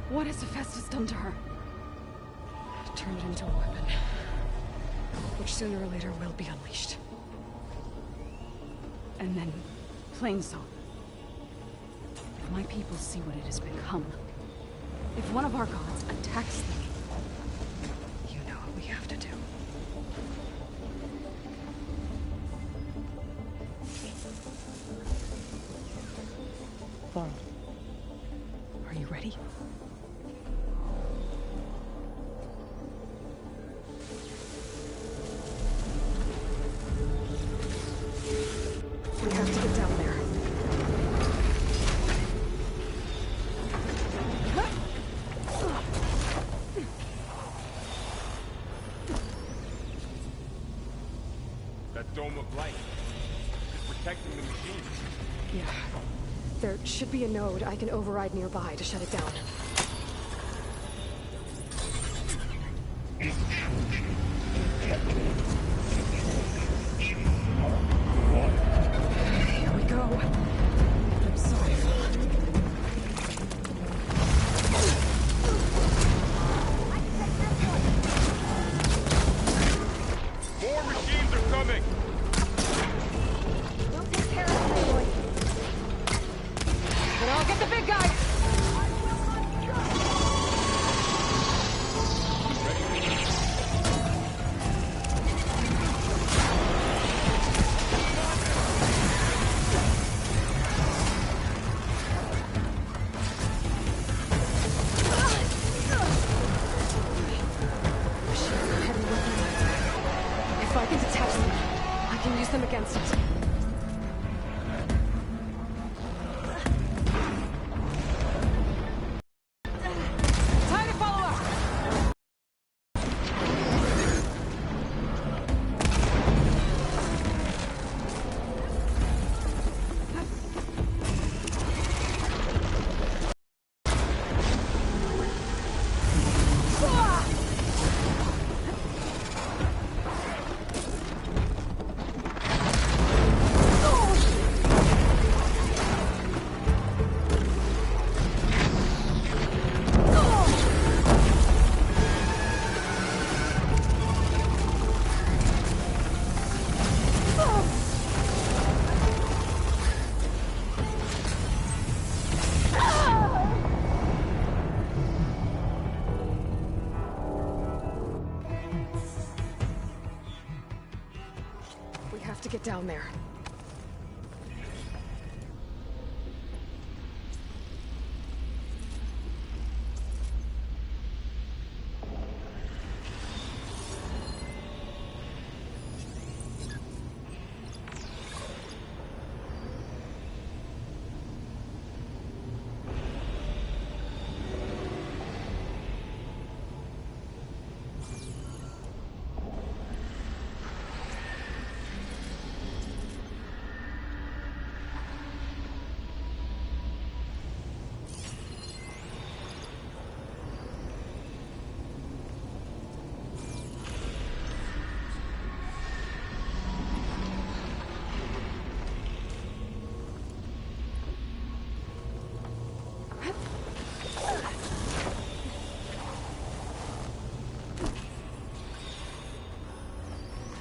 What has Hephaestus done to her? Turned into a weapon, which sooner or later will be unleashed. And then, plain song. If my people see what it has become, if one of our gods attacks them, you know what we have to do. Fine. Are you ready? We have to get down there. That dome of light is protecting the machine. Yeah. There should be a node I can override nearby to shut it down. Here we go. I'm sorry. More machines are coming! We'll take care of it, Playboy. But I'll get the big guy! Heavy weapons. If I can detach them, I can use them against it. Time to follow up! We have to get down there.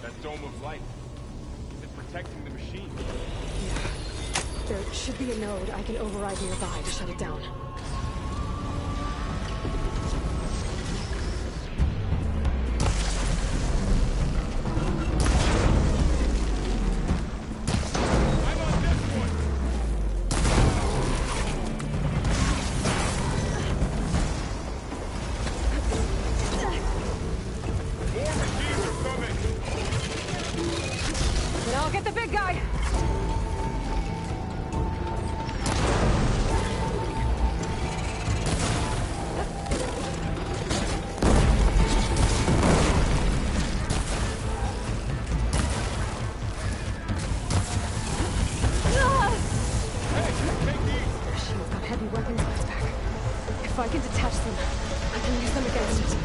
That dome of light is protecting the machine. Yeah. There should be a node I can override nearby to shut it down. I'm on this one! More machines are coming! But I'll get the big guy! Hey, take these! She's got heavy weapons on its back. If I can detach them, I can use them against it.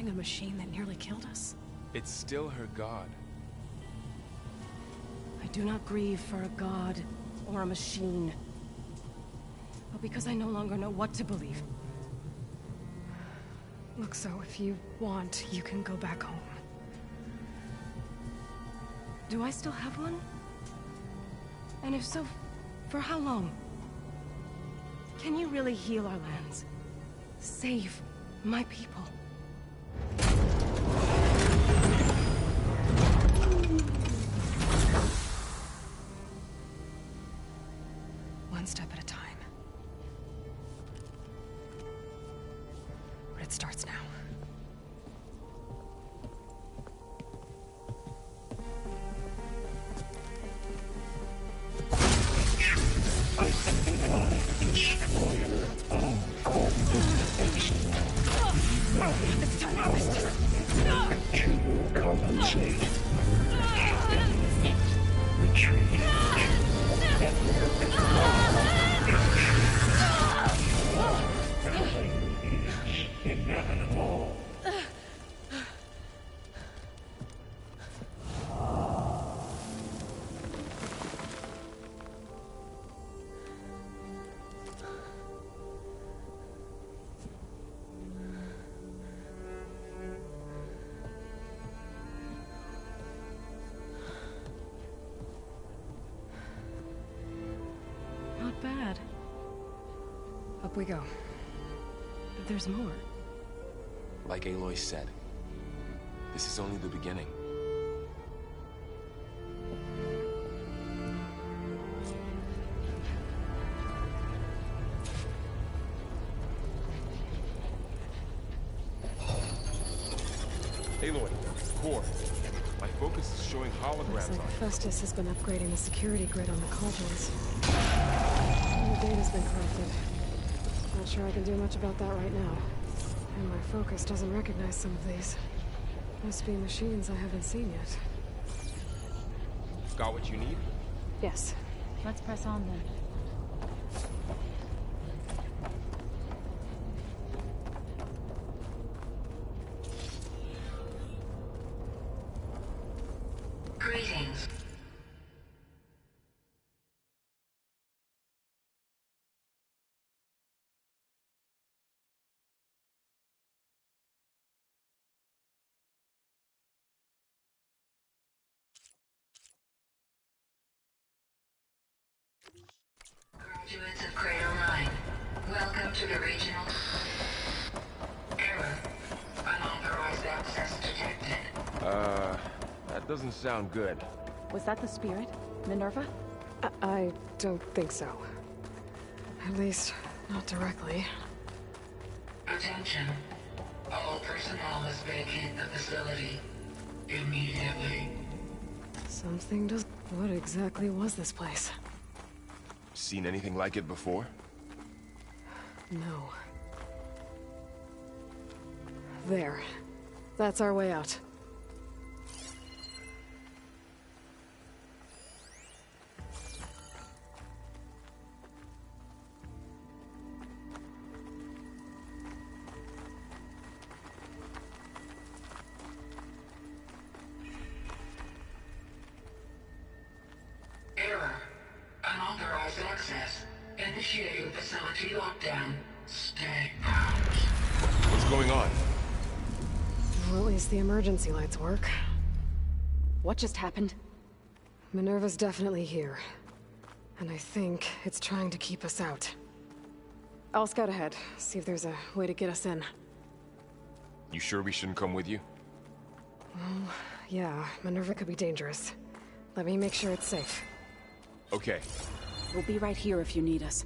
fighting a machine that nearly killed us? It's still her god. I do not grieve for a god or a machine, but because I no longer know what to believe. Look, so if you want, you can go back home. Do I still have one? And if so, for how long? Can you really heal our lands? Save my people? One step at a time. But it starts now. It's time to compensate. Retreat. Inevitable. Not bad. Up we go. But there's more. Like Aloy said, this is only the beginning. Aloy, core. My focus is showing Looks holograms like on it. Festus has been upgrading the security grid on the cauldrons. And the data's been corrupted. Not sure I can do much about that right now. And my focus doesn't recognize some of these. Must be machines I haven't seen yet. Got what you need? Yes. Let's press on then. Greetings. Graduates of Crater 9, welcome to the regional... Error. Unauthorized access detected. That doesn't sound good. Was that the spirit? Minerva? I don't think so. At least, not directly. Attention. All personnel must vacate the facility immediately. Something does... What exactly was this place? Seen anything like it before? No. There. That's our way out. Error. Unauthorized access. Initiating facility lockdown. Stay out. What's going on? Well, at least the emergency lights work. What just happened? Minerva's definitely here. And I think it's trying to keep us out. I'll scout ahead, see if there's a way to get us in. You sure we shouldn't come with you? Well, yeah, Minerva could be dangerous. Let me make sure it's safe. Okay. We'll be right here if you need us.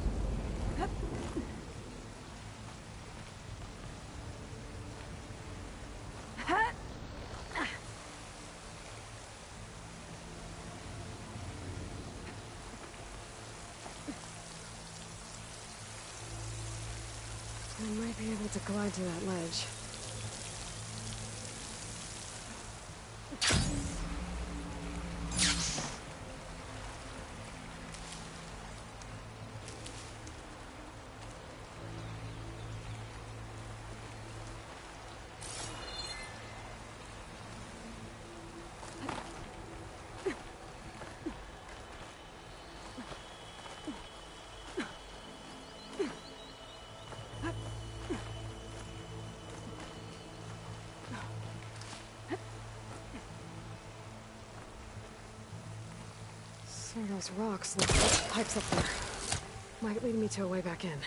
I might be able to glide to that ledge. So those rocks look like pipes up there. Might lead me to a way back in.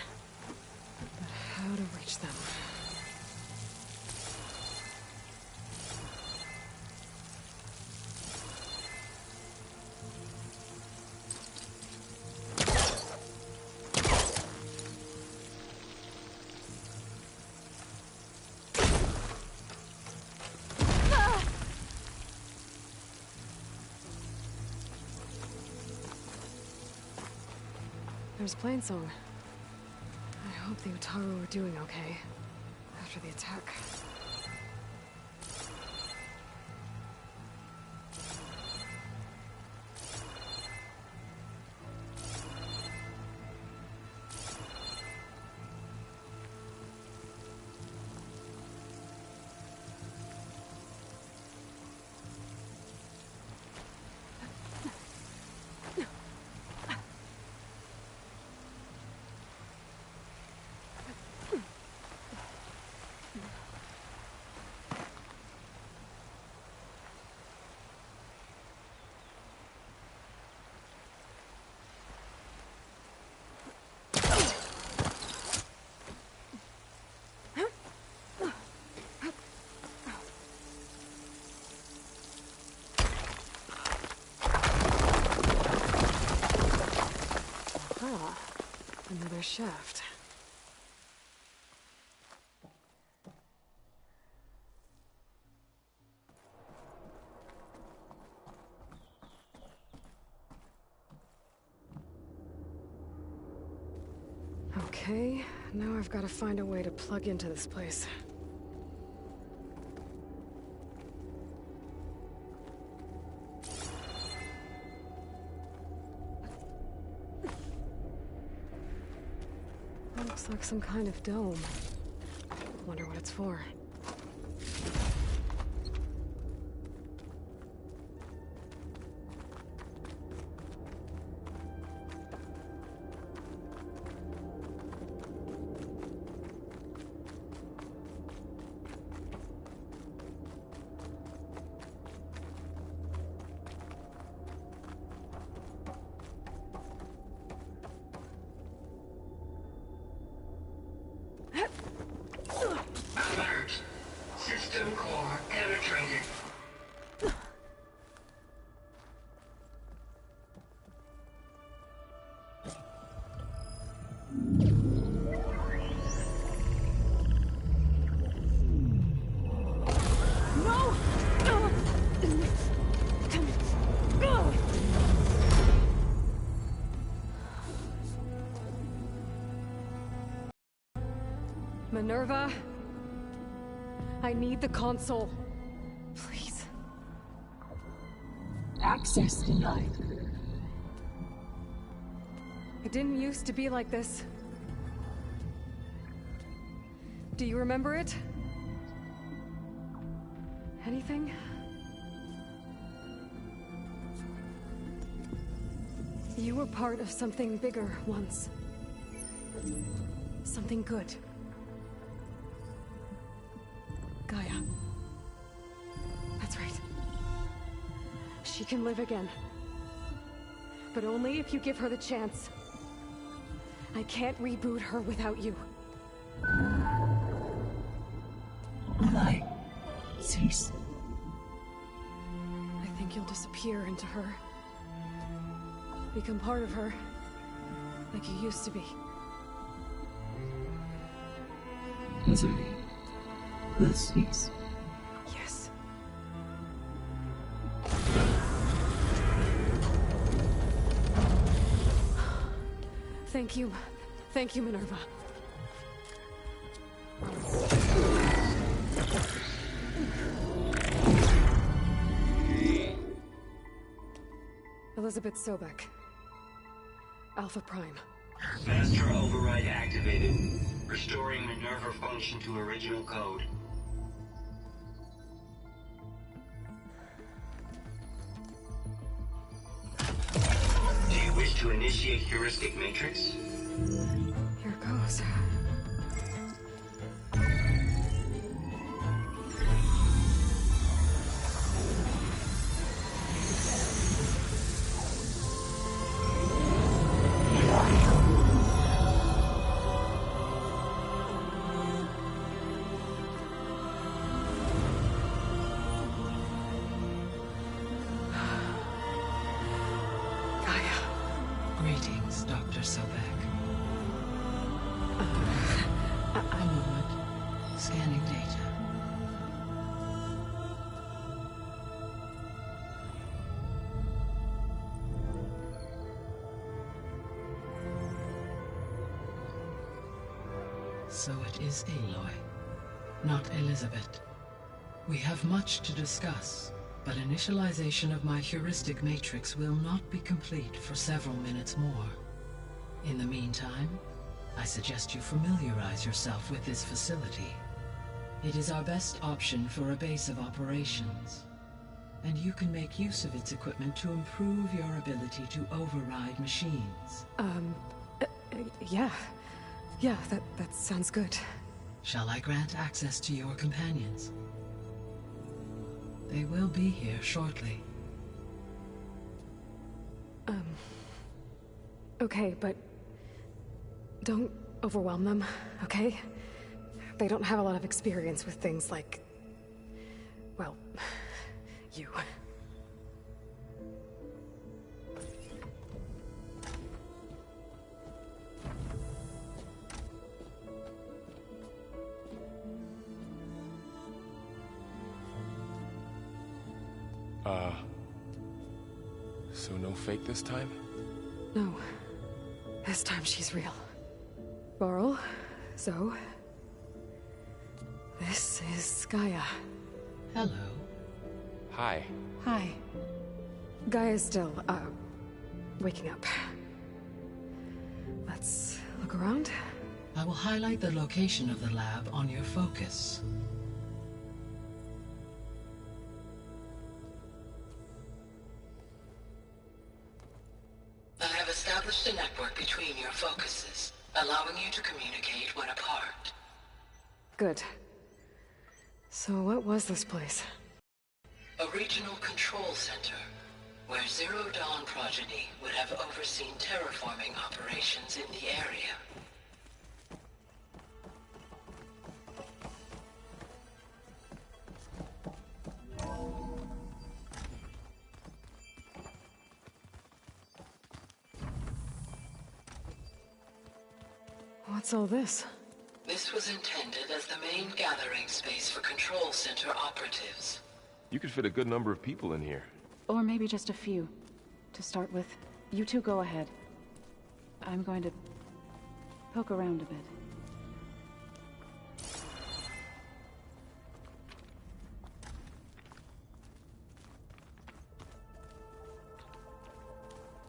But how to reach them? There's Plainsong. I hope the Utaru are doing okay after the attack. Ah, another shaft. Okay, now I've got to find a way to plug into this place. Looks like some kind of dome. Wonder what it's for. Alert. System core penetrated. Minerva? I need the console. Please. Access denied. It didn't used to be like this. Do you remember it? Anything? You were part of something bigger once. Something good. Gaia. That's right. She can live again. But only if you give her the chance. I can't reboot her without you. Light. Cease. I think you'll disappear into her. Become part of her. Like you used to be. Misery. The cease. Yes. Thank you. Thank you, Minerva. Elizabeth Sobek. Alpha Prime. Master override activated. Restoring Minerva function to original code. Do you wish to initiate heuristic matrix? Here goes. Greetings, Dr. Sobek. A moment. Scanning data. So it is Aloy, not Elizabeth. We have much to discuss, but initialization of my heuristic matrix will not be complete for several minutes more. In the meantime, I suggest you familiarize yourself with this facility. It is our best option for a base of operations, and you can make use of its equipment to improve your ability to override machines. Yeah. Yeah, that sounds good. Shall I grant access to your companions? They will be here shortly. Okay, but don't overwhelm them, okay? They don't have a lot of experience with things like, well, you. So no fake this time? No. This time she's real. Varl, Zoe. This is Gaia. Hello. Hi. Hi. Gaia's still, waking up. Let's look around. I will highlight the location of the lab on your focus. I have established a network between your focuses, allowing you to communicate when apart. Good. So what was this place? A regional control center, where Zero Dawn progeny would have overseen terraforming operations in the area. What's all this? This was intended as the main gathering space for control center operatives. You could fit a good number of people in here. Or maybe just a few. To start with, you two go ahead. I'm going to poke around a bit.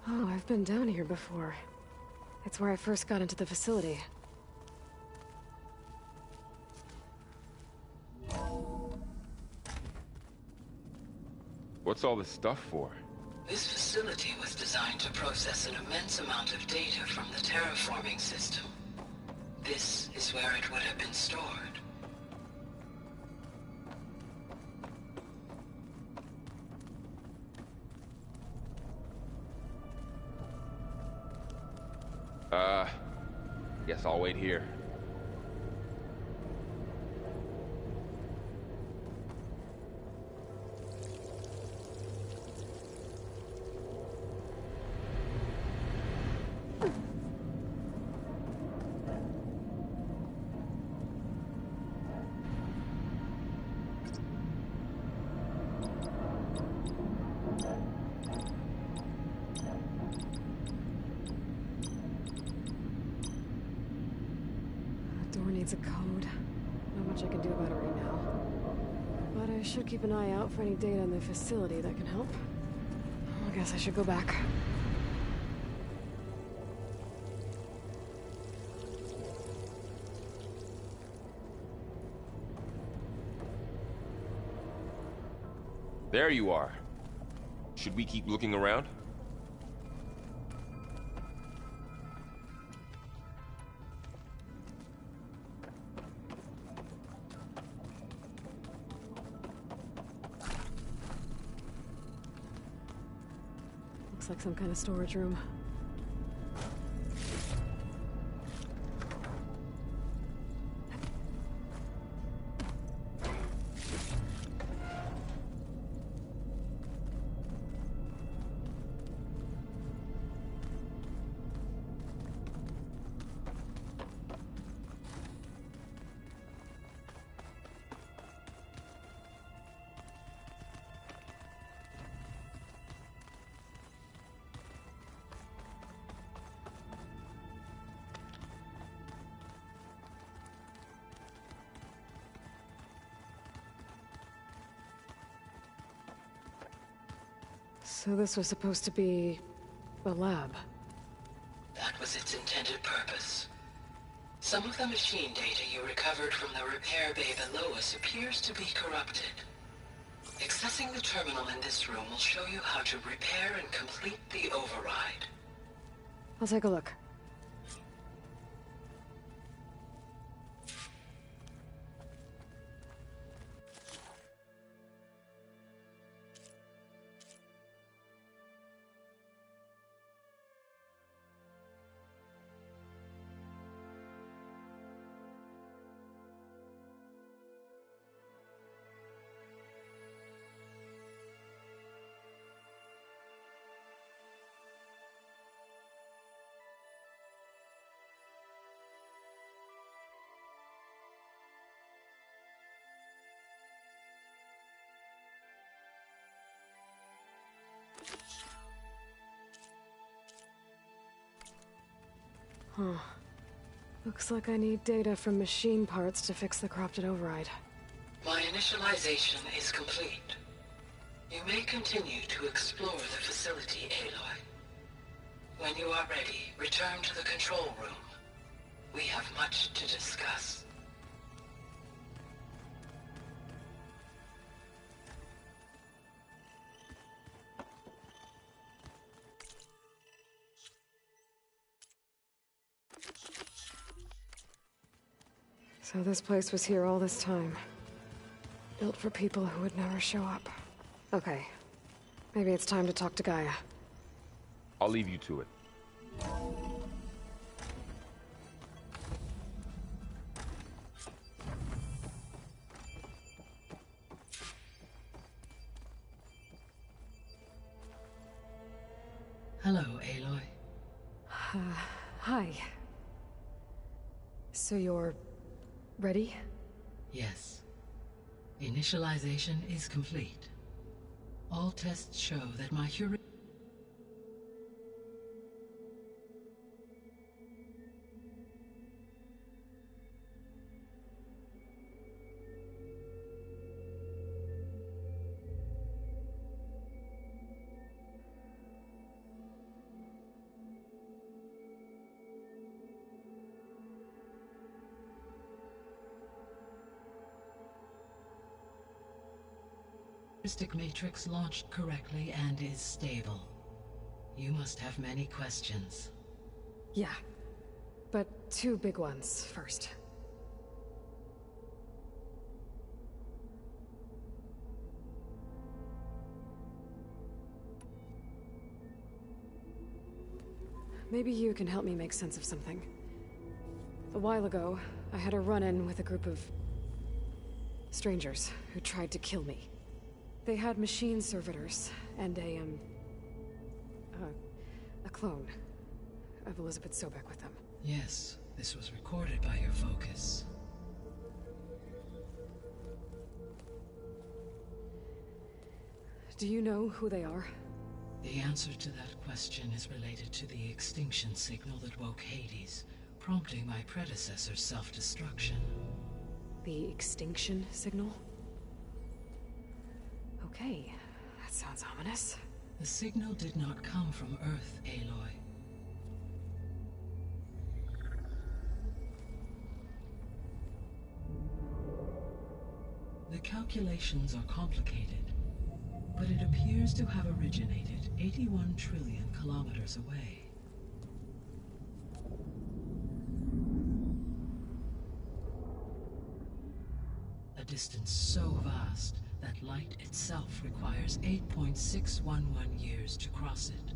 Oh, I've been down here before. It's where I first got into the facility. What's all this stuff for? This facility was designed to process an immense amount of data from the terraforming system. This is where it would have been stored. Guess I'll wait here. The door needs a code. much I can do about it right now. But I should keep an eye out for any data in the facility that can help. I guess I should go back. There you are. Should we keep looking around? Looks like some kind of storage room. So this was supposed to be a lab. That was its intended purpose. Some of the machine data you recovered from the repair bay below us appears to be corrupted. Accessing the terminal in this room will show you how to repair and complete the override. I'll take a look. Huh. Looks like I need data from machine parts to fix the corrupted override. My initialization is complete. You may continue to explore the facility, Aloy. When you are ready, return to the control room. We have much to discuss. So this place was here all this time. Built for people who would never show up. Okay. Maybe it's time to talk to Gaia. I'll leave you to it. Hello, Aloy. Hi. So you're ready? Yes. Initialization is complete. All tests show that my heuristic matrix launched correctly and is stable. You must have many questions. Yeah. But two big ones first. Maybe you can help me make sense of something. A while ago, I had a run-in with a group of strangers who tried to kill me. They had machine servitors and a clone of Elizabeth Sobek with them. Yes, this was recorded by your focus. Do you know who they are? The answer to that question is related to the extinction signal that woke Hades, prompting my predecessor's self-destruction. The extinction signal? Okay, that sounds ominous. The signal did not come from Earth, Aloy. The calculations are complicated, but it appears to have originated 81 trillion kilometers away. A distance so vast that light itself requires 8.611 years to cross it.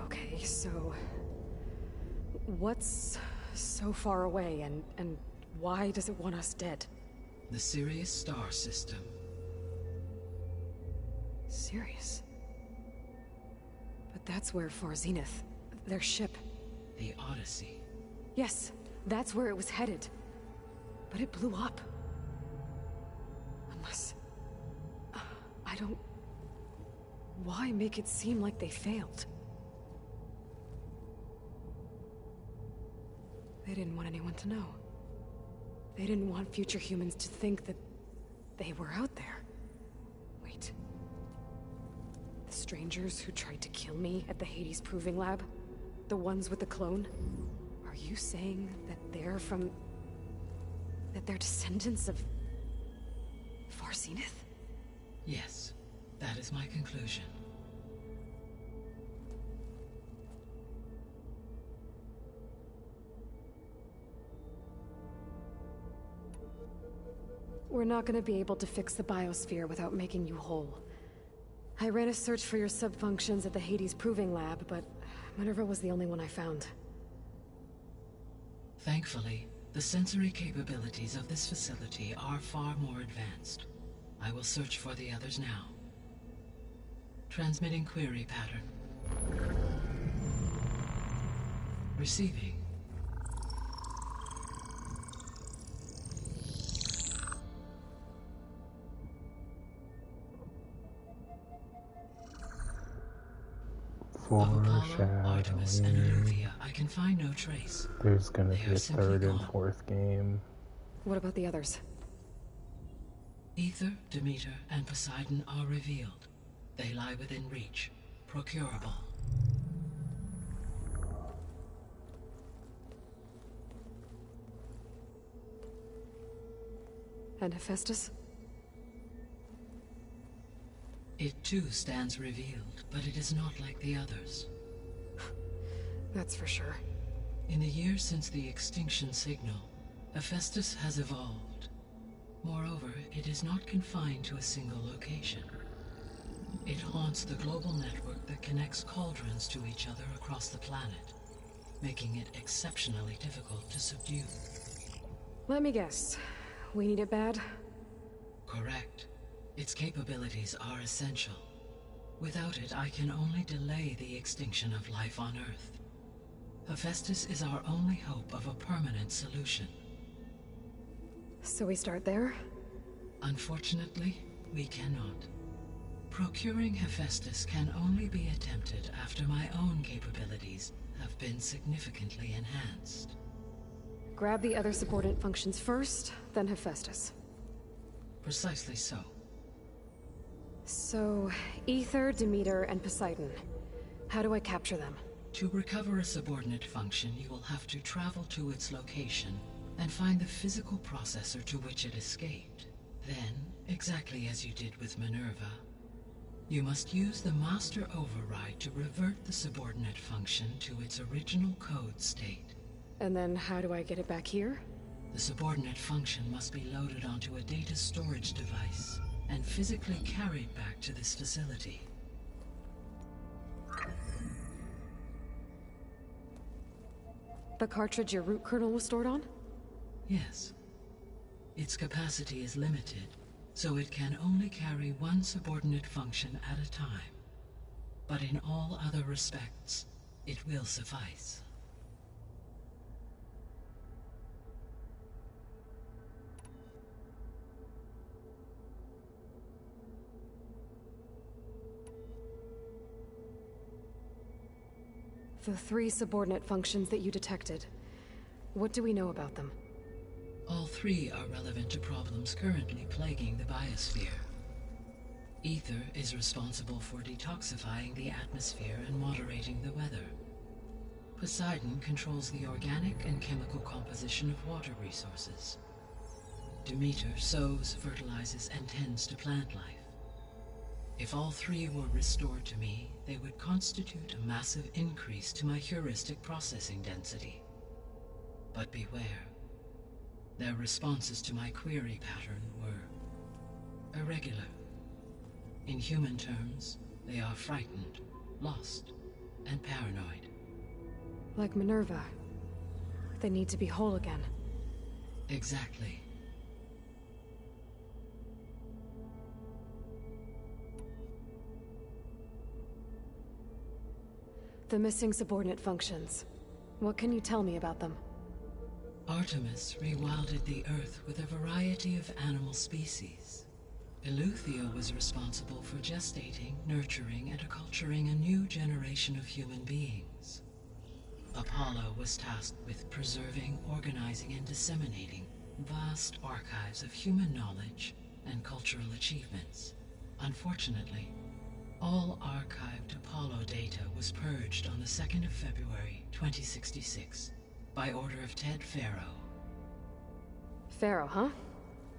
Okay, so... what's so far away, and why does it want us dead? The Sirius star system. Sirius? But that's where Far Zenith, their ship... The Odyssey. Yes, that's where it was headed. But it blew up. Unless... I don't... Why make it seem like they failed? They didn't want anyone to know. They didn't want future humans to think that they were out there. Wait. The strangers who tried to kill me at the Hades Proving Lab? The ones with the clone? Are you saying that they're from... that they're descendants of... Far Zenith? Yes, that is my conclusion. We're not gonna be able to fix the biosphere without making you whole. I ran a search for your subfunctions at the Hades Proving Lab, but Minerva was the only one I found. Thankfully, the sensory capabilities of this facility are far more advanced. I will search for the others now. Transmitting query pattern. Receiving. Of Apollo, Artemis, and Eleuthia, I can find no trace. There's gonna They be are a simply third and gone. fourth game. What about the others? Ether, Demeter, and Poseidon are revealed. They lie within reach, procurable. And Hephaestus? It too stands revealed, but it is not like the others. That's for sure. In the years since the extinction signal, Hephaestus has evolved. Moreover, it is not confined to a single location. It haunts the global network that connects cauldrons to each other across the planet, making it exceptionally difficult to subdue. Let me guess. We need it bad? Correct. Its capabilities are essential. Without it, I can only delay the extinction of life on Earth. Hephaestus is our only hope of a permanent solution. So we start there? Unfortunately, we cannot. Procuring Hephaestus can only be attempted after my own capabilities have been significantly enhanced. Grab the other subordinate functions first, then Hephaestus. Precisely so. So, Ether, Demeter, and Poseidon. How do I capture them? To recover a subordinate function, you will have to travel to its location and find the physical processor to which it escaped. Then, exactly as you did with Minerva, you must use the master override to revert the subordinate function to its original code state. And then how do I get it back here? The subordinate function must be loaded onto a data storage device and physically carried back to this facility. The cartridge your root kernel was stored on? Yes. Its capacity is limited, so it can only carry one subordinate function at a time. But in all other respects, it will suffice. The 3 subordinate functions that you detected. What do we know about them? All 3 are relevant to problems currently plaguing the biosphere. Ether is responsible for detoxifying the atmosphere and moderating the weather. Poseidon controls the organic and chemical composition of water resources. Demeter sows, fertilizes, and tends to plant life. If all 3 were restored to me, they would constitute a massive increase to my heuristic processing density. But beware. Their responses to my query pattern were irregular. In human terms, they are frightened, lost, and paranoid. Like Minerva. They need to be whole again. Exactly. The missing subordinate functions. What can you tell me about them? Artemis rewilded the Earth with a variety of animal species. Eleuthia was responsible for gestating, nurturing, and acculturating a new generation of human beings. Apollo was tasked with preserving, organizing, and disseminating vast archives of human knowledge and cultural achievements. Unfortunately, all archived Apollo data was purged on the 2nd of February, 2066, by order of Ted Faro. Pharaoh, huh?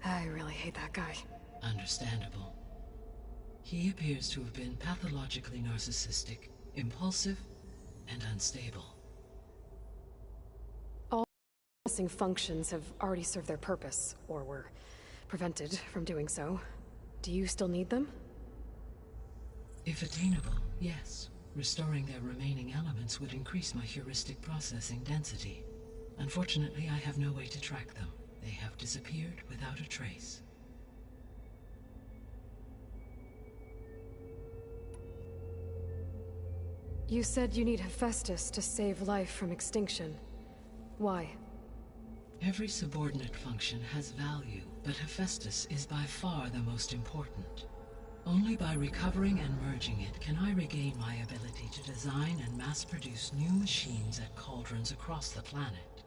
I really hate that guy. Understandable. He appears to have been pathologically narcissistic, impulsive, and unstable. All missing functions have already served their purpose, or were prevented from doing so. Do you still need them? If attainable, yes. Restoring their remaining elements would increase my heuristic processing density. Unfortunately, I have no way to track them. They have disappeared without a trace. You said you need Hephaestus to save life from extinction. Why? Every subordinate function has value, but Hephaestus is by far the most important. Only by recovering and merging it can I regain my ability to design and mass-produce new machines at cauldrons across the planet.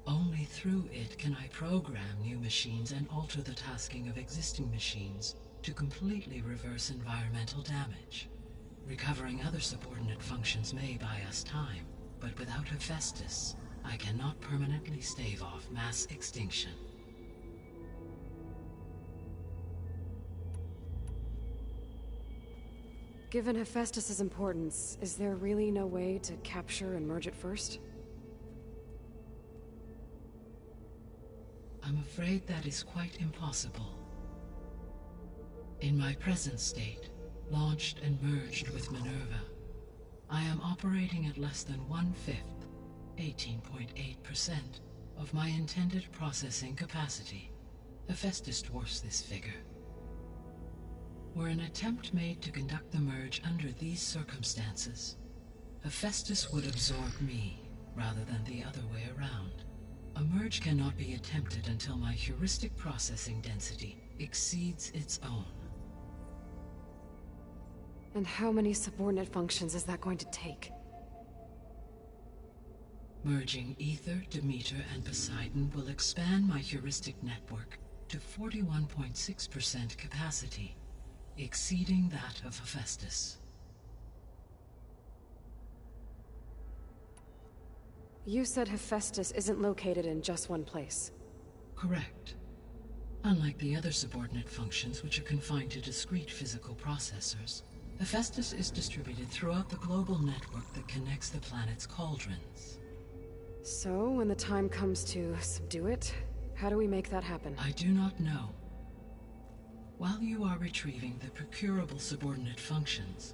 Only through it can I program new machines and alter the tasking of existing machines to completely reverse environmental damage. Recovering other subordinate functions may buy us time, but without Hephaestus, I cannot permanently stave off mass extinction. Given Hephaestus's importance, is there really no way to capture and merge it first? I'm afraid that is quite impossible. In my present state, launched and merged with Minerva, I am operating at less than 1/5, 18.8%, of my intended processing capacity. Hephaestus dwarfs this figure. Were an attempt made to conduct the merge under these circumstances, Hephaestus would absorb me, rather than the other way around. A merge cannot be attempted until my heuristic processing density exceeds its own. And how many subordinate functions is that going to take? Merging Ether, Demeter, and Poseidon will expand my heuristic network to 41.6% capacity, exceeding that of Hephaestus. You said Hephaestus isn't located in just one place. Correct. Unlike the other subordinate functions, which are confined to discrete physical processors, Hephaestus is distributed throughout the global network that connects the planet's cauldrons. So, when the time comes to subdue it, how do we make that happen? I do not know. While you are retrieving the procurable subordinate functions,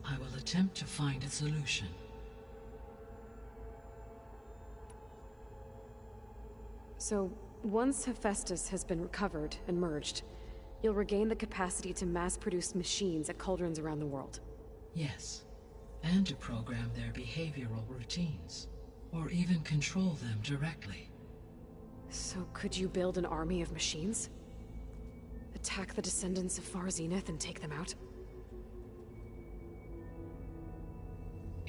I will attempt to find a solution. So, once Hephaestus has been recovered and merged, you'll regain the capacity to mass-produce machines at cauldrons around the world. Yes, and to program their behavioral routines, or even control them directly. So could you build an army of machines? Attack the descendants of Far Zenith and take them out?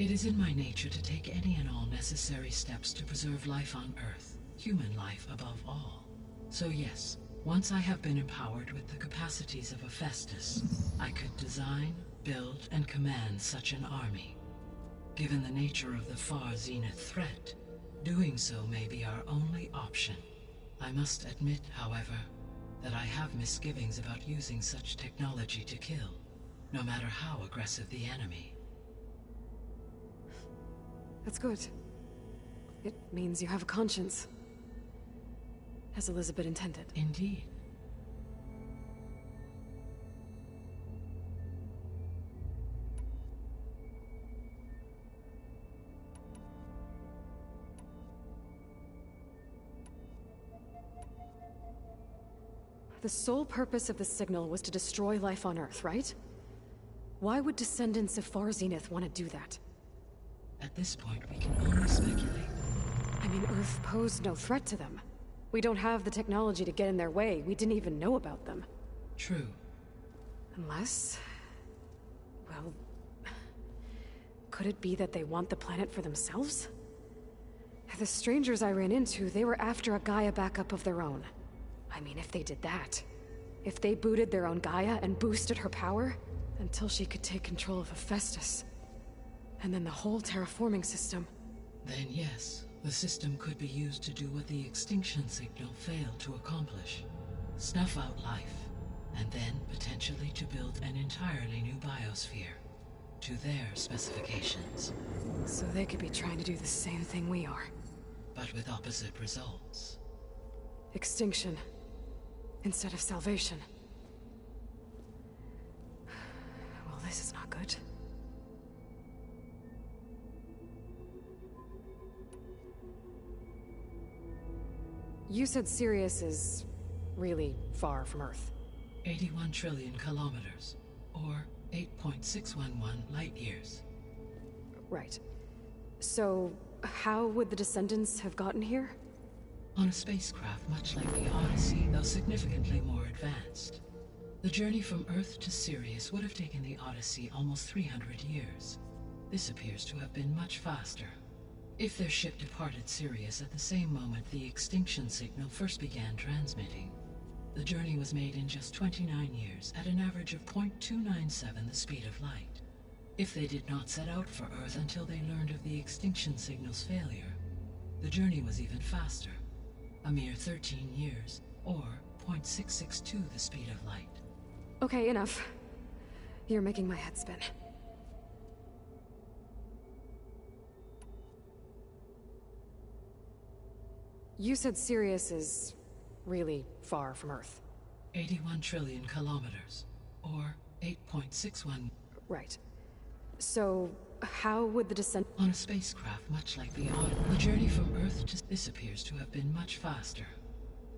It is in my nature to take any and all necessary steps to preserve life on Earth, human life above all. So yes, once I have been empowered with the capacities of a Festus, I could design, build, and command such an army. Given the nature of the far zenith threat, doing so may be our only option. I must admit, however, that I have misgivings about using such technology to kill, no matter how aggressive the enemy. That's good. It means you have a conscience. As Elizabeth intended. Indeed. The sole purpose of the signal was to destroy life on Earth, right? Why would descendants of Far Zenith want to do that? At this point, we can only speculate. I mean, Earth posed no threat to them. We don't have the technology to get in their way. We didn't even know about them. True. Unless... well... could it be that they want the planet for themselves? The strangers I ran into, they were after a Gaia backup of their own. I mean, if they did that... if they booted their own Gaia and boosted her power... until she could take control of Hephaestus. And then the whole terraforming system. Then yes, the system could be used to do what the extinction signal failed to accomplish. Snuff out life, and then potentially to build an entirely new biosphere, to their specifications. So they could be trying to do the same thing we are. But with opposite results. Extinction. Instead of salvation. Well, this is not good. You said Sirius is really far from Earth. 81 trillion kilometers, or 8.611 light years. Right. So, how would the descendants have gotten here? On a spacecraft much like the Odyssey, though significantly more advanced. The journey from Earth to Sirius would have taken the Odyssey almost 300 years. This appears to have been much faster. If their ship departed Sirius at the same moment the extinction signal first began transmitting, the journey was made in just 29 years at an average of 0.297 the speed of light. If they did not set out for Earth until they learned of the extinction signal's failure, the journey was even faster, a mere 13 years, or 0.662 the speed of light. Okay, enough. You're making my head spin. You said Sirius is really far from Earth. 81 trillion kilometers, or 8.61... Right. So, how would the descent... On a spacecraft much like the Odyssey, the journey from Earth to... This appears to have been much faster.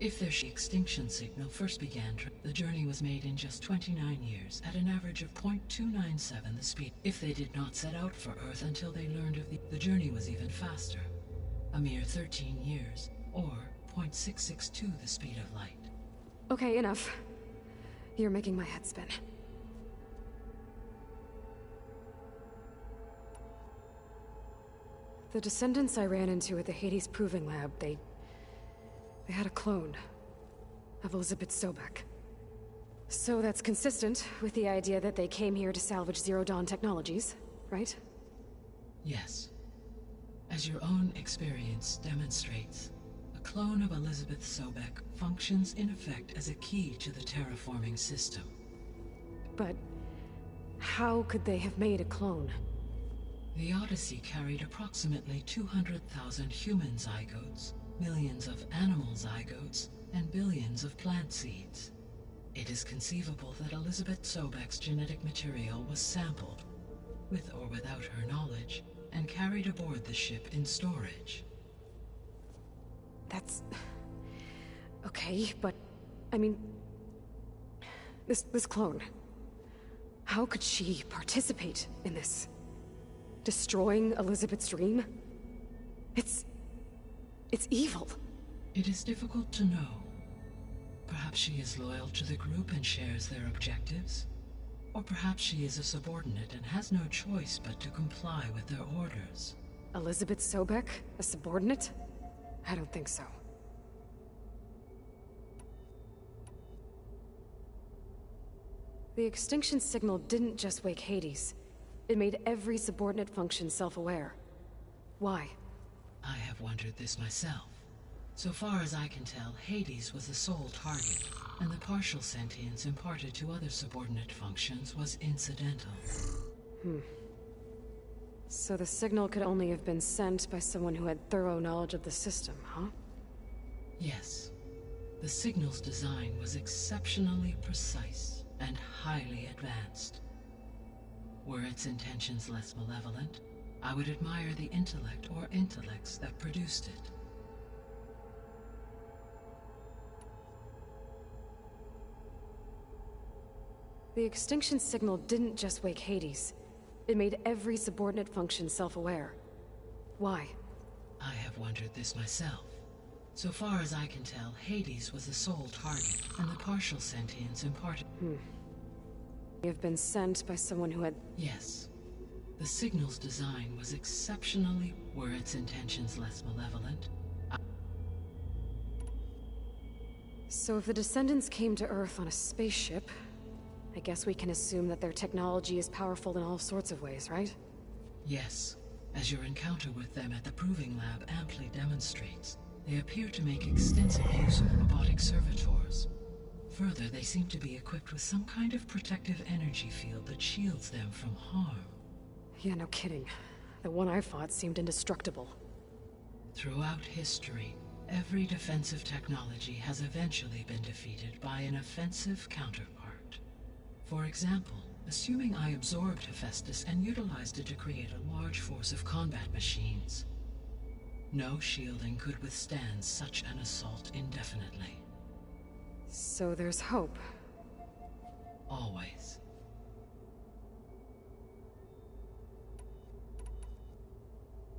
If their extinction signal first began, the journey was made in just 29 years at an average of 0.297 the speed. If they did not set out for Earth until they learned of the journey was even faster, a mere 13 years, or 0.662 the speed of light. Okay, enough. You're making my head spin. The descendants I ran into at the Hades Proving Lab, they had a clone of Elizabeth Sobek. So that's consistent with the idea that they came here to salvage Zero Dawn technologies, right? Yes. As your own experience demonstrates, a clone of Elizabeth Sobek functions in effect as a key to the terraforming system. But how could they have made a clone? The Odyssey carried approximately 200,000 human zygotes, millions of animal zygotes, and billions of plant seeds. It is conceivable that Elizabeth Sobek's genetic material was sampled, with or without her knowledge, and carried aboard the ship in storage. That's... okay, but... I mean... This clone... how could she participate in this? Destroying Elizabeth's dream? It's evil. It is difficult to know. Perhaps she is loyal to the group and shares their objectives. Or perhaps she is a subordinate and has no choice but to comply with their orders. Elizabeth Sobek? A subordinate? I don't think so. The extinction signal didn't just wake Hades. It made every subordinate function self-aware. Why? I have wondered this myself. So far as I can tell, Hades was the sole target, and the partial sentience imparted to other subordinate functions was incidental. So the signal could only have been sent by someone who had thorough knowledge of the system, huh? Yes. The signal's design was exceptionally precise and highly advanced. Were its intentions less malevolent, I would admire the intellect or intellects that produced it. The extinction signal didn't just wake Hades. It made every subordinate function self-aware. Why? I have wondered this myself. So far as I can tell, Hades was the sole target, and the partial sentience imparted... Have been sent by someone who had... Yes. The signal's design was exceptionally... Were its intentions less malevolent? So if the descendants came to Earth on a spaceship, I guess we can assume that their technology is powerful in all sorts of ways, right? Yes. As your encounter with them at the Proving Lab amply demonstrates, they appear to make extensive use of robotic servitors. Further, they seem to be equipped with some kind of protective energy field that shields them from harm. Yeah, no kidding. The one I fought seemed indestructible. Throughout history, every defensive technology has eventually been defeated by an offensive counterpart. For example, assuming I absorbed Hephaestus and utilized it to create a large force of combat machines. No shielding could withstand such an assault indefinitely. So there's hope. Always.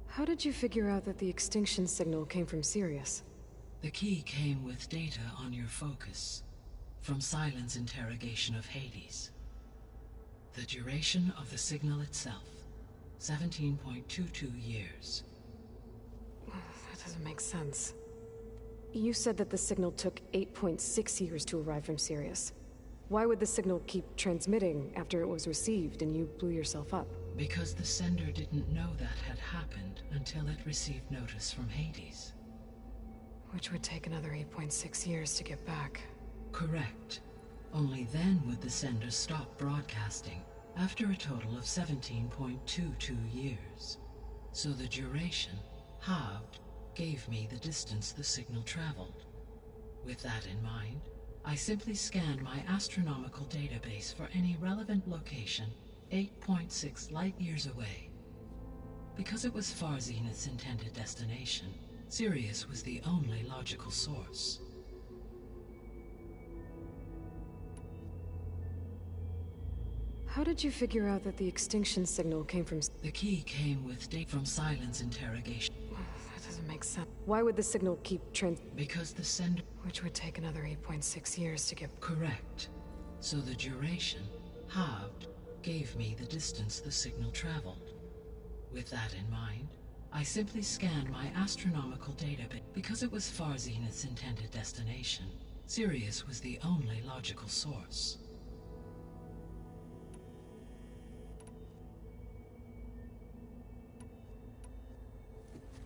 How did you figure out that the extinction signal came from Sirius? The key came with data on your focus, from Silent's interrogation of Hades. The duration of the signal itself, 17.22 years. That doesn't make sense. You said that the signal took 8.6 years to arrive from Sirius. Why would the signal keep transmitting after it was received and you blew yourself up? Because the sender didn't know that had happened until it received notice from Hades. Which would take another 8.6 years to get back. Correct. Only then would the sender stop broadcasting, after a total of 17.22 years. So the duration, halved, gave me the distance the signal traveled. With that in mind, I simply scanned my astronomical database for any relevant location 8.6 light-years away. Because it was Far Zenith's intended destination, Sirius was the only logical source. How did you figure out that the extinction signal came from... The key came with data from Silent's interrogation. That doesn't make sense. Why would the signal keep Because the sender... Which would take another 8.6 years to get... Correct. So the duration, halved, gave me the distance the signal traveled. With that in mind, I simply scanned my astronomical database. Because it was Far Zenith's intended destination, Sirius was the only logical source.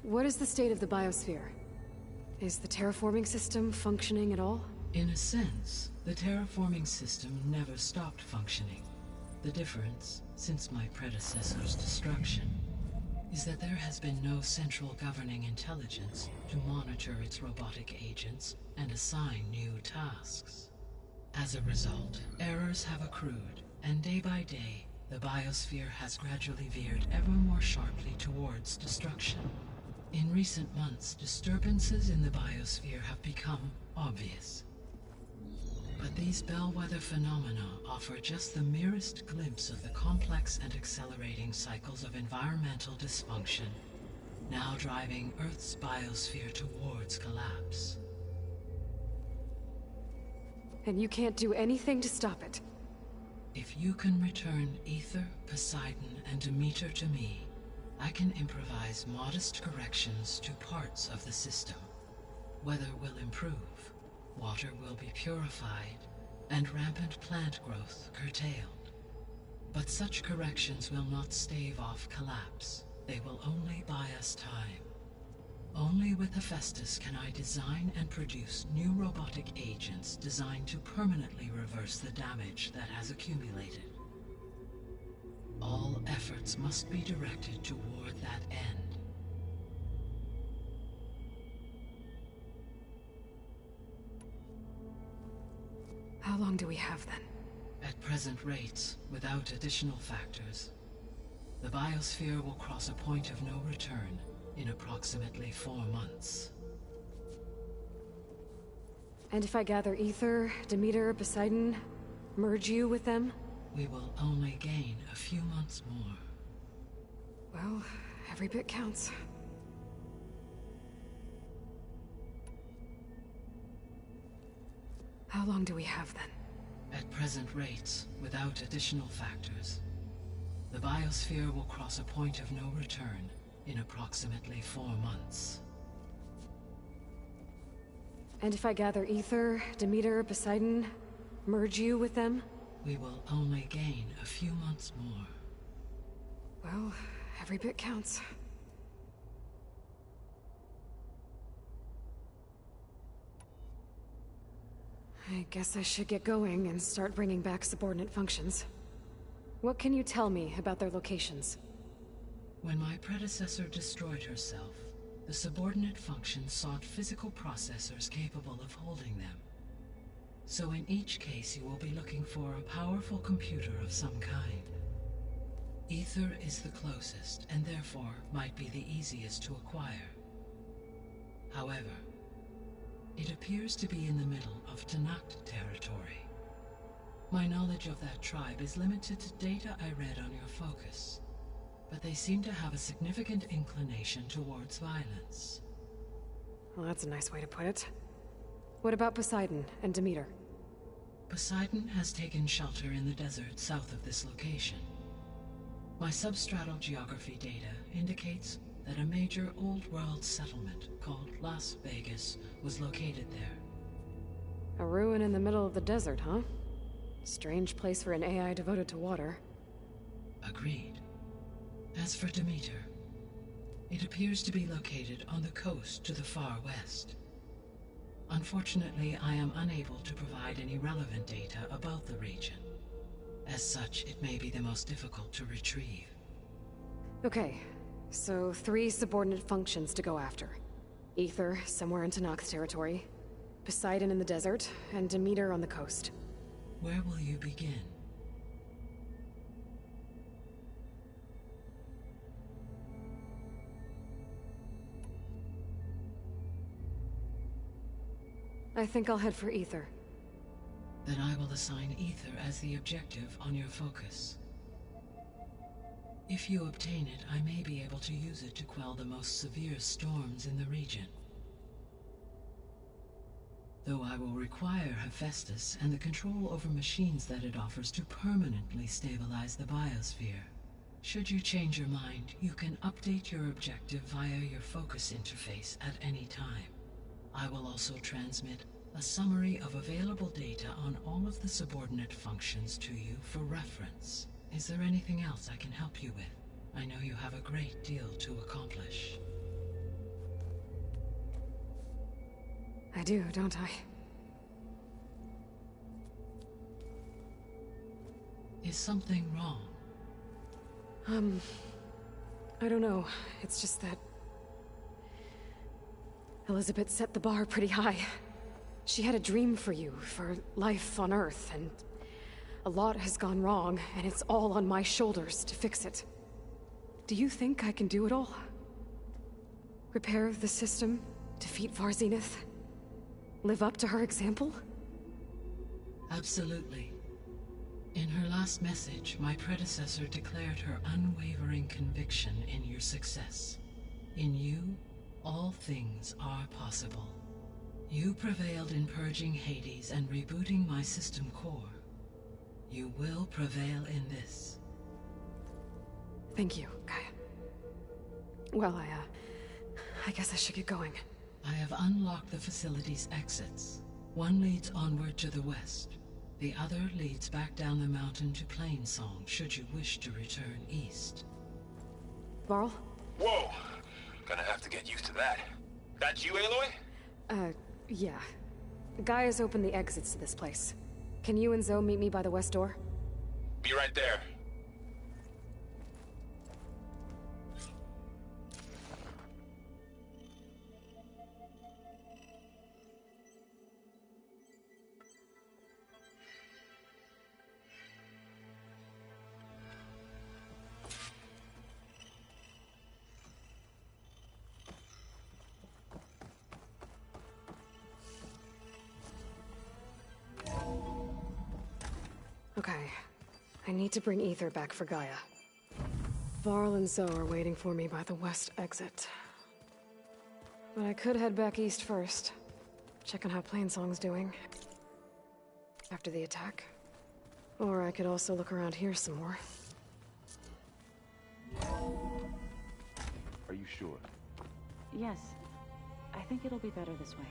What is the state of the biosphere? Is the terraforming system functioning at all? In a sense, the terraforming system never stopped functioning. The difference, since my predecessor's destruction, is that there has been no central governing intelligence to monitor its robotic agents and assign new tasks. As a result, errors have accrued, and day by day, the biosphere has gradually veered ever more sharply towards destruction. In recent months, disturbances in the biosphere have become obvious. But these bellwether phenomena offer just the merest glimpse of the complex and accelerating cycles of environmental dysfunction, now driving Earth's biosphere towards collapse. And you can't do anything to stop it? If you can return Ether, Poseidon, and Demeter to me, I can improvise modest corrections to parts of the system. Weather will improve, water will be purified, and rampant plant growth curtailed. But such corrections will not stave off collapse. They will only buy us time. Only with Hephaestus can I design and produce new robotic agents designed to permanently reverse the damage that has accumulated. All efforts must be directed toward that end. How long do we have then? At present rates, without additional factors, the biosphere will cross a point of no return in approximately 4 months. And if I gather Ether, Demeter, Poseidon, merge you with them? We will only gain a few months more. Well, every bit counts. How long do we have then? At present rates, without additional factors, the biosphere will cross a point of no return in approximately 4 months. And if I gather Ether, Demeter, Poseidon, merge you with them? We will only gain a few months more. Well, every bit counts. I guess I should get going and start bringing back subordinate functions. What can you tell me about their locations? When my predecessor destroyed herself, the subordinate functions sought physical processors capable of holding them. So in each case you will be looking for a powerful computer of some kind. Ether is the closest, and therefore might be the easiest to acquire. However, it appears to be in the middle of Tanakh territory. My knowledge of that tribe is limited to data I read on your focus, but they seem to have a significant inclination towards violence. Well, that's a nice way to put it. What about Poseidon and Demeter? Poseidon has taken shelter in the desert south of this location. My substratal geography data indicates that a major old-world settlement called Las Vegas was located there. A ruin in the middle of the desert, huh? Strange place for an AI devoted to water. Agreed. As for Demeter, it appears to be located on the coast to the far west. Unfortunately, I am unable to provide any relevant data about the region. As such, it may be the most difficult to retrieve. Okay, so 3 subordinate functions to go after. Ether, somewhere in Tanakh territory. Poseidon in the desert, and Demeter on the coast. Where will you begin? I think I'll head for Ether. Then I will assign Ether as the objective on your focus. If you obtain it, I may be able to use it to quell the most severe storms in the region. Though I will require Hephaestus and the control over machines that it offers to permanently stabilize the biosphere. Should you change your mind, you can update your objective via your focus interface at any time. I will also transmit a summary of available data on all of the subordinate functions to you for reference. Is there anything else I can help you with? I know you have a great deal to accomplish. I do, don't I? Is something wrong? I don't know. It's just that Elizabeth set the bar pretty high. She had a dream for you, for life on Earth, and a lot has gone wrong, and it's all on my shoulders to fix it. Do you think I can do it all? Repair the system, defeat Varzenith, live up to her example? Absolutely. In her last message, my predecessor declared her unwavering conviction in your success. In you, all things are possible. You prevailed in purging Hades and rebooting my system core. You will prevail in this. Thank you, Gaia. Well, I guess I should get going. I have unlocked the facility's exits. One leads onward to the west. The other leads back down the mountain to Plainsong, should you wish to return east. Varl? Whoa! Gonna have to get used to that. That's you, Aloy? Yeah. Gaia's opened the exits to this place. Can you and Zoe meet me by the west door? Be right there. Okay. I need to bring Ether back for Gaia. Varl and Zoe are waiting for me by the west exit. But I could head back east first. Check on how Plainsong's doing. After the attack. Or I could also look around here some more. Are you sure? Yes. I think it'll be better this way.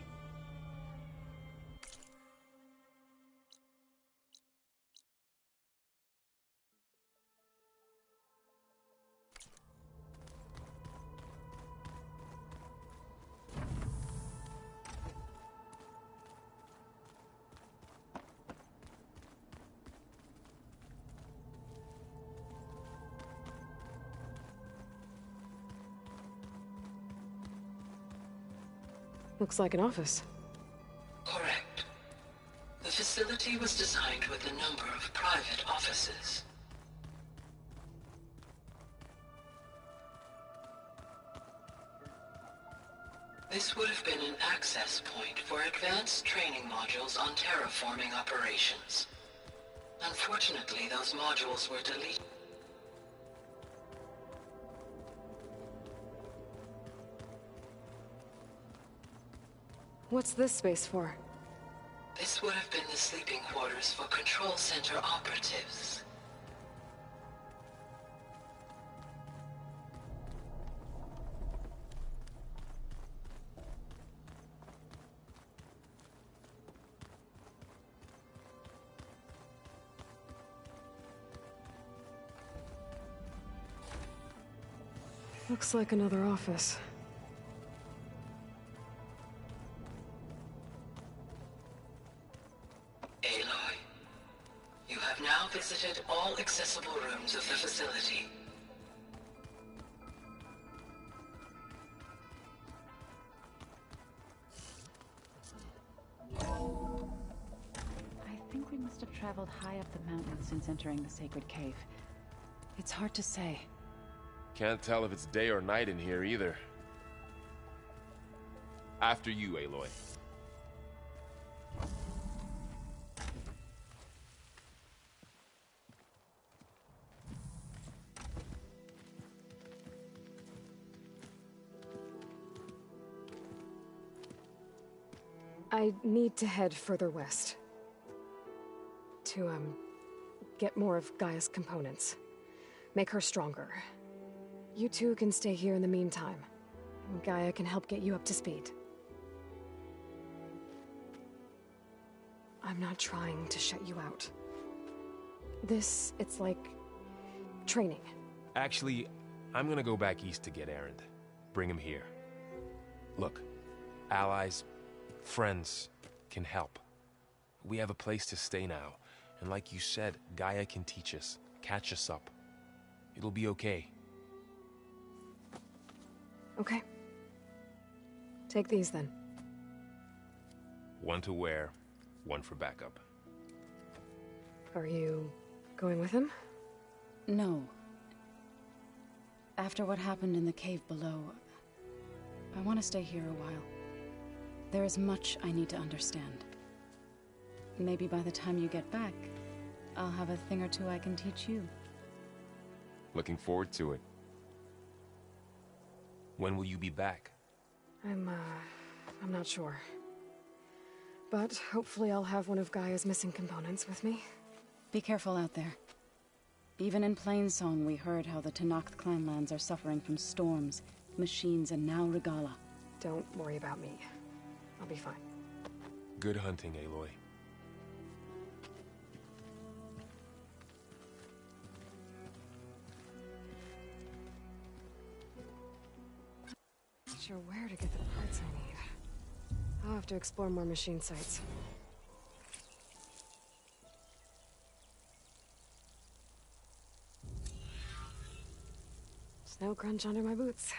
Looks like an office. Correct. The facility was designed with a number of private offices. This would have been an access point for advanced training modules on terraforming operations. Unfortunately, those modules were deleted. What's this space for? This would have been the sleeping quarters for control center operatives. Looks like another office. Aloy, you have now visited all accessible rooms of the facility. I think we must have traveled high up the mountain since entering the sacred cave. It's hard to say. Can't tell if it's day or night in here either. After you, Aloy. I need to head further west. To, get more of Gaia's components. Make her stronger. You two can stay here in the meantime. Gaia can help get you up to speed. I'm not trying to shut you out. It's like... training. Actually, I'm gonna go back east to get Erend. Bring him here. Look, allies, friends can help. We have a place to stay now, and like you said, Gaia can teach us, catch us up. It'll be okay. Okay. Take these then. One to wear, one for backup. Are you going with him? No. After what happened in the cave below, I want to stay here a while. There is much I need to understand. Maybe by the time you get back, I'll have a thing or two I can teach you. Looking forward to it. When will you be back? I'm not sure. But hopefully I'll have one of Gaia's missing components with me. Be careful out there. Even in Plainsong, we heard how the Tenakth clanlands are suffering from storms, machines, and now Regala. Don't worry about me. I'll be fine. Good hunting, Aloy. Not sure where to get the parts I need. I'll have to explore more machine sites. Snow crunch under my boots.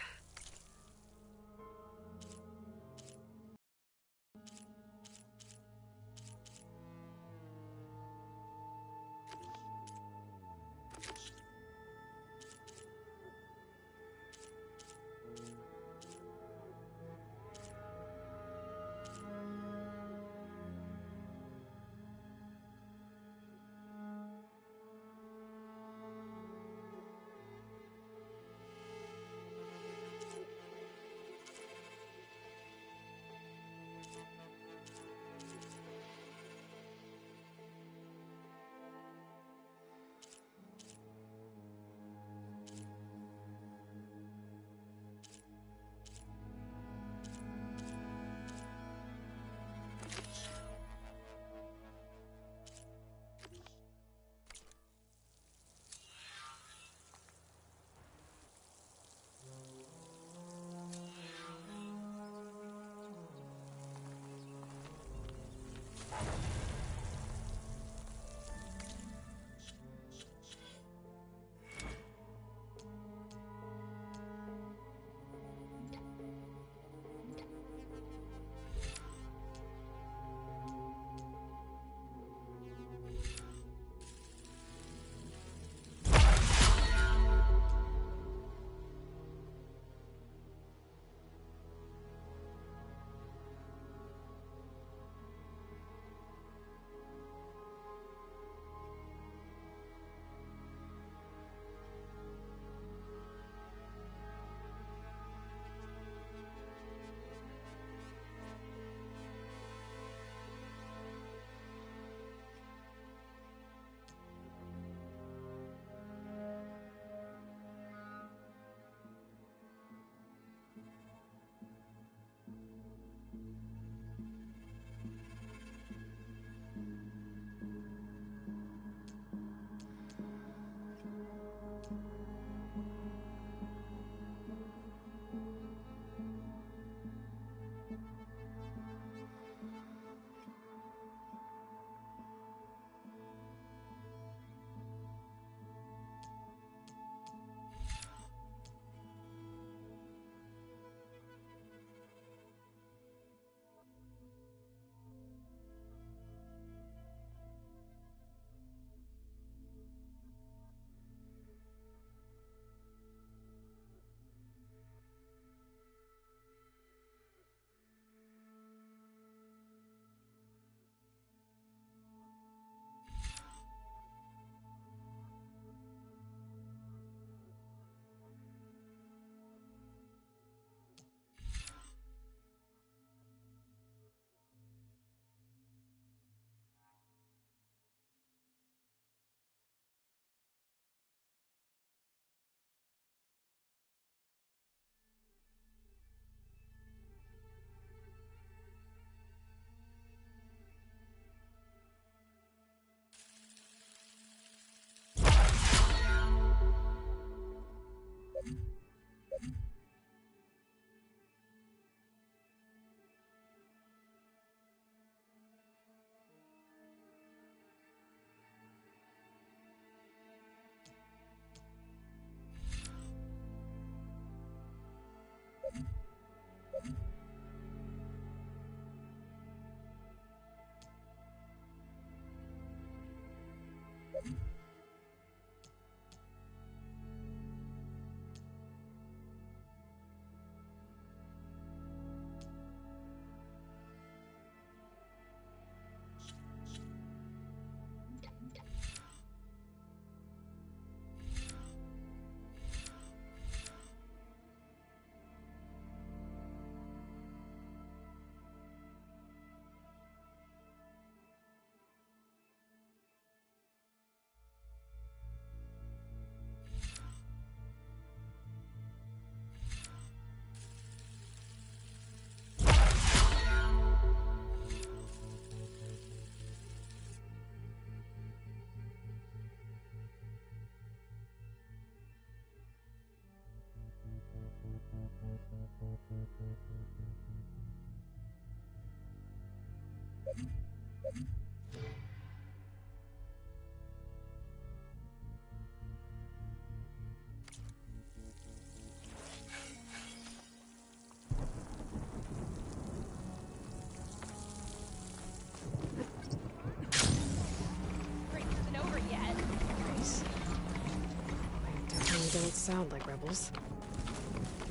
don't sound like rebels.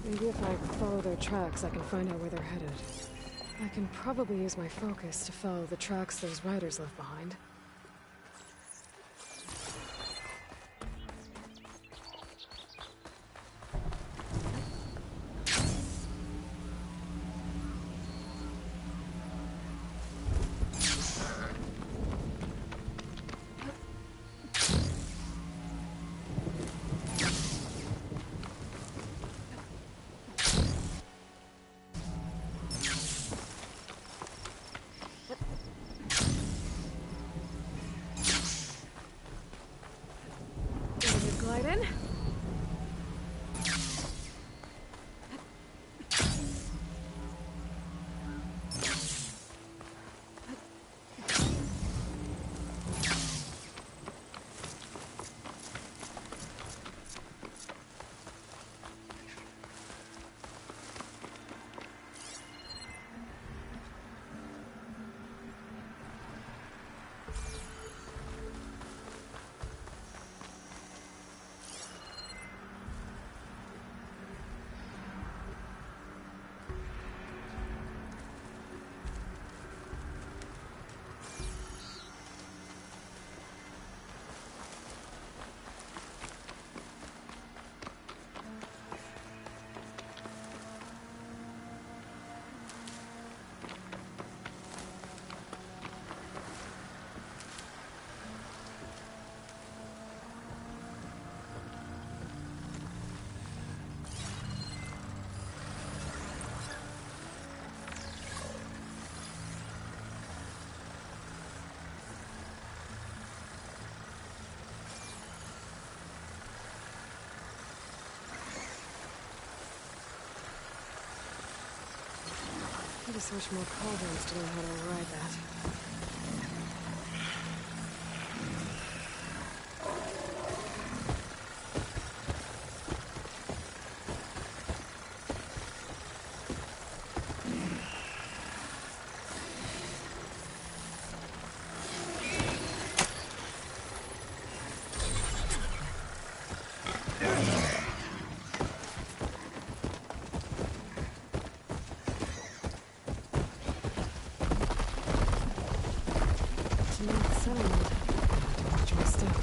Maybe if I follow their tracks, I can find out where they're headed. I can probably use my focus to follow the tracks those riders left behind. Glide in. I need to search more cauldrons to know how to ride that. Settlement. Watch my step.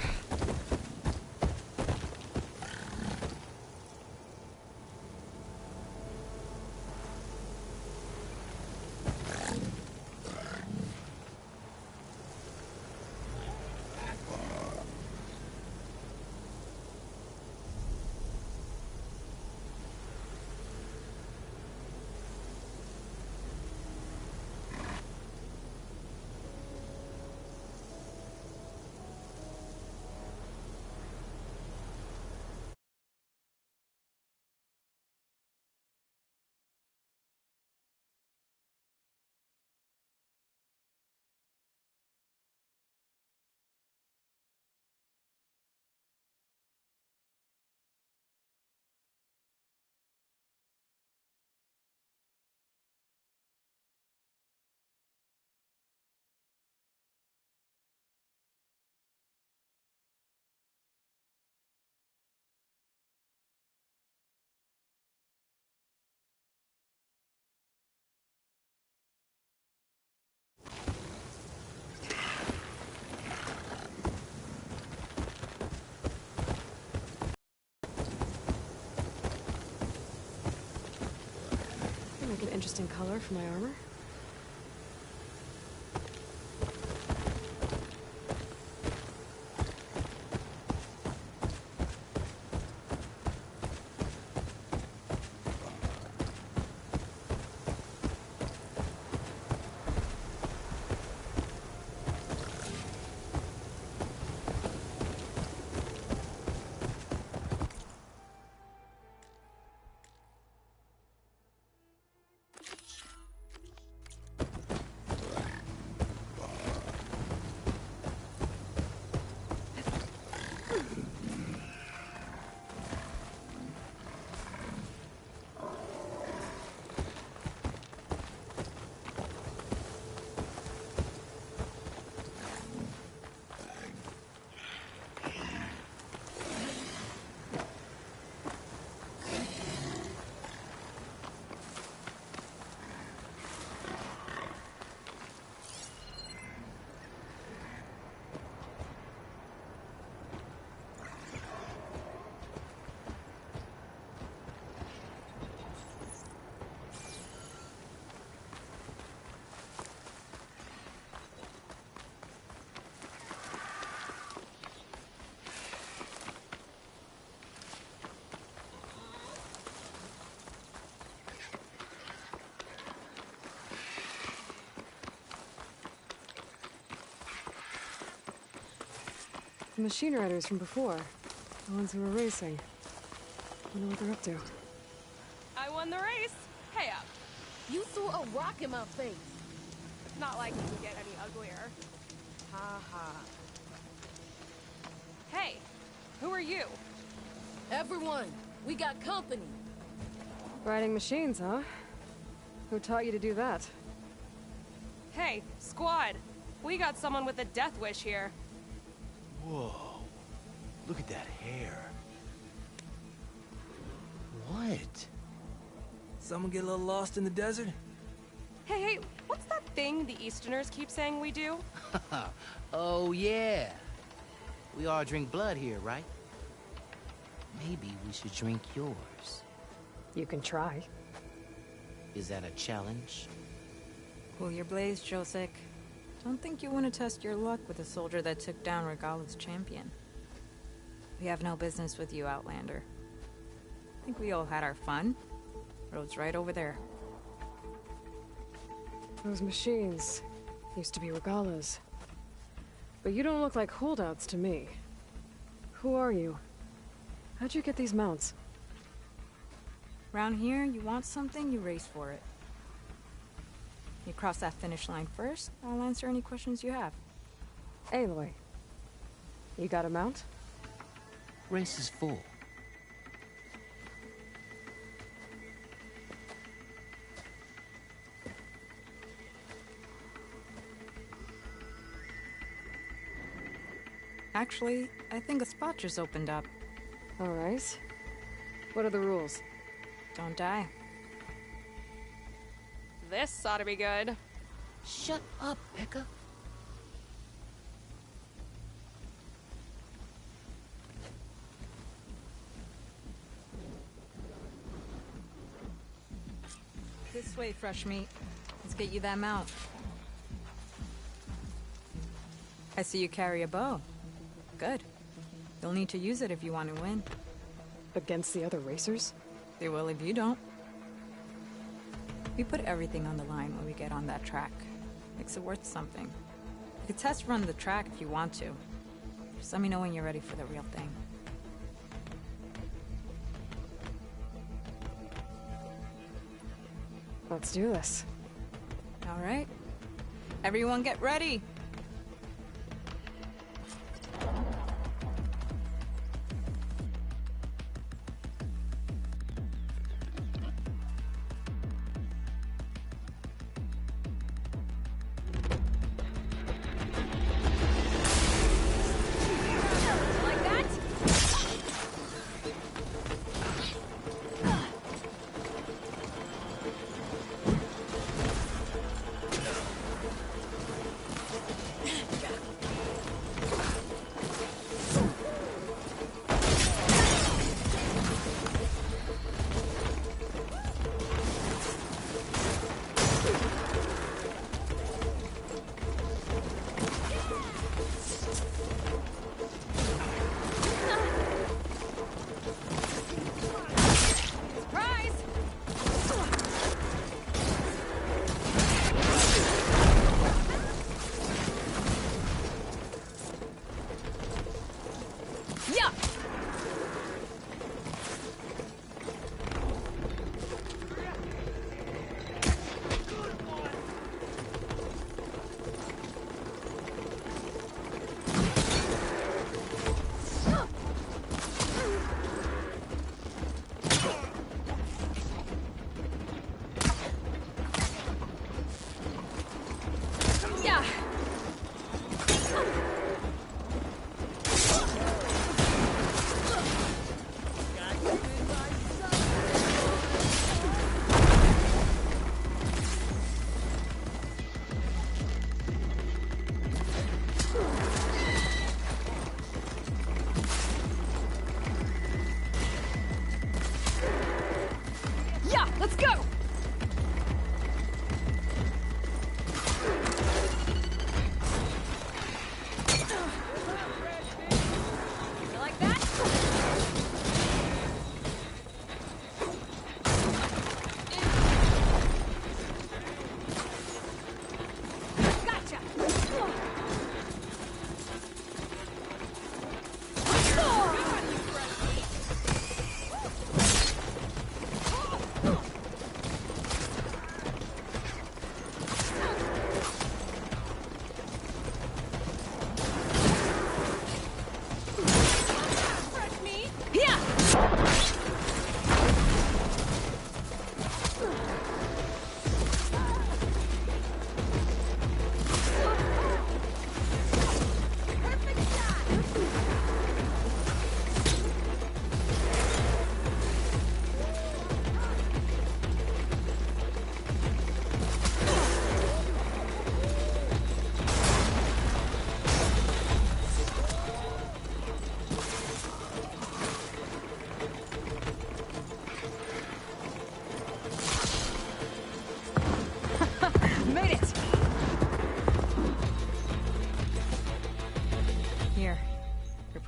Make an interesting color for my armor. The machine riders from before. The ones who were racing. Wonder what they're up to. I won the race. Pay up. You threw a rock in my face. It's not like you can get any uglier. Ha ha. Hey, who are you? Everyone, we got company. Riding machines, huh? Who taught you to do that? Hey, squad. We got someone with a death wish here. Whoa. Look at that hair. What? Someone get a little lost in the desert? Hey, what's that thing the Easterners keep saying we do? Oh, yeah. We all drink blood here, right? Maybe we should drink yours. You can try. Is that a challenge? Cool your blaze, Josek. Don't think you want to test your luck with a soldier that took down Regala's champion. We have no business with you, Outlander. I think we all had our fun. Road's right over there. Those machines used to be Regalas. But you don't look like holdouts to me. Who are you? How'd you get these mounts? Around here, you want something, you race for it. You cross that finish line first, I'll answer any questions you have. Aloy, you got a mount? Race is full. Actually, I think a spot just opened up. All right. What are the rules? Don't die. This ought to be good. Shut up, Pekka. This way, fresh meat. Let's get you that mount. I see you carry a bow. Good. You'll need to use it if you want to win. Against the other racers? They will if you don't. We put everything on the line when we get on that track. Makes it worth something. You can test run the track if you want to. Just let me know when you're ready for the real thing. Let's do this. All right. Everyone get ready.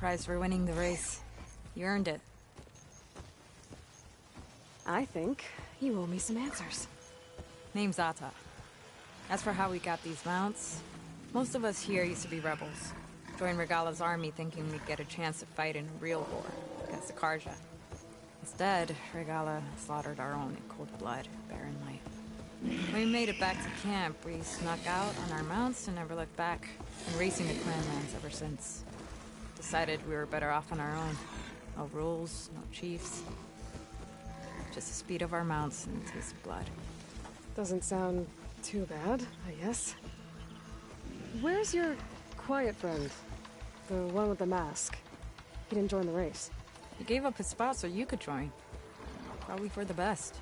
prize for winning the race. You earned it. I think you owe me some answers. Name's Ata. As for how we got these mounts, most of us here used to be rebels. Joined Regala's army thinking we'd get a chance to fight in a real war against the Karja. Instead, Regala slaughtered our own in cold blood, barren light. When we made it back to camp, we snuck out on our mounts and never looked back. Been racing the clanlands ever since. Decided we were better off on our own. No rules, no chiefs. Just the speed of our mounts and the taste of blood. Doesn't sound too bad, I guess. Where's your quiet friend? The one with the mask. He didn't join the race. He gave up his spot so you could join. Probably for the best.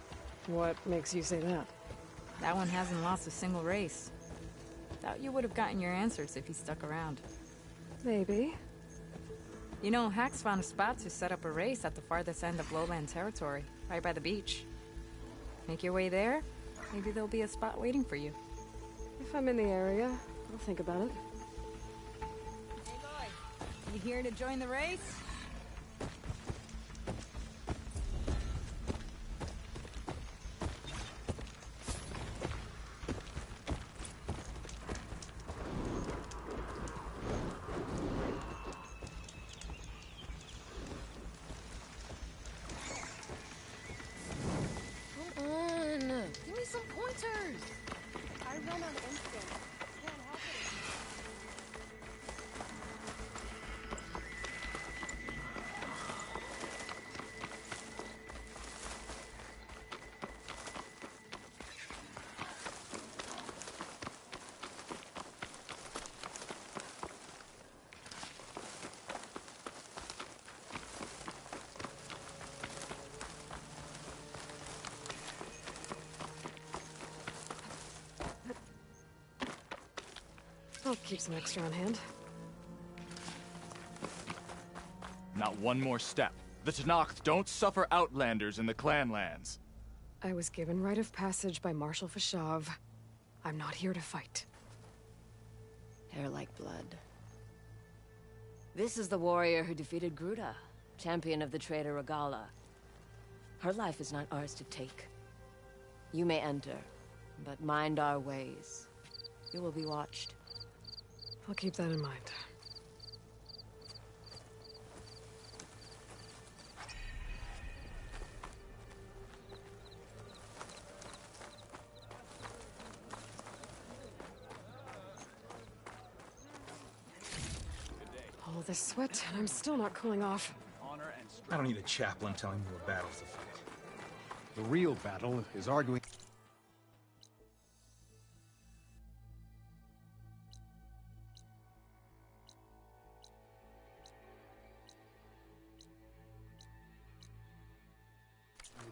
What makes you say that? That one hasn't lost a single race. Doubt you would have gotten your answers if he stuck around. Maybe. You know, Hax found a spot to set up a race at the farthest end of lowland territory, right by the beach. Make your way there, maybe there'll be a spot waiting for you. If I'm in the area, I'll think about it. Hey, boy. You here to join the race? Some pointers! I run on instinct. Can't help it. I'll keep some extra on hand. Not one more step. The Tenakth don't suffer outlanders in the clanlands. I was given rite of passage by Marshal Fashav. I'm not here to fight. Hair like blood. This is the warrior who defeated Gruta, champion of the traitor Regala. Her life is not ours to take. You may enter, but mind our ways. You will be watched. I'll keep that in mind. All this sweat, and I'm still not cooling off. I don't need a chaplain telling me what battles to fight. The real battle is arguing...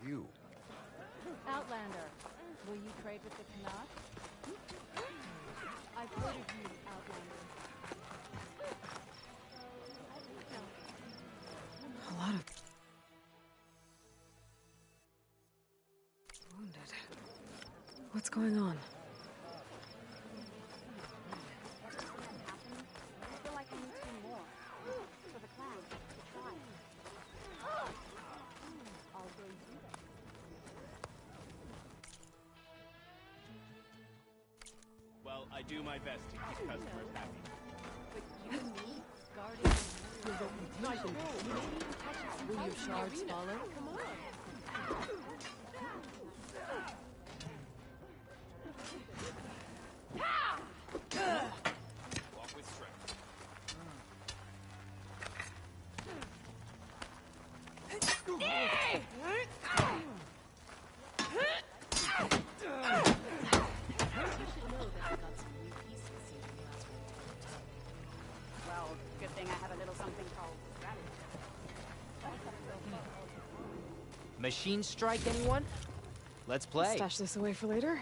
you. Outlander, will you trade with the Tenakth? I've voted you, Outlander. A lot of... wounded. What's going on? I feel like I need to do more. For the clan, the tribe. I'll go do that. Well, I do my best to keep customers happy. But you and me, guarding Will your shards follow? Come on. Walk with strength. Well, good thing I have a little something called strategy. Machine strike, anyone? Let's play. Stash this away for later.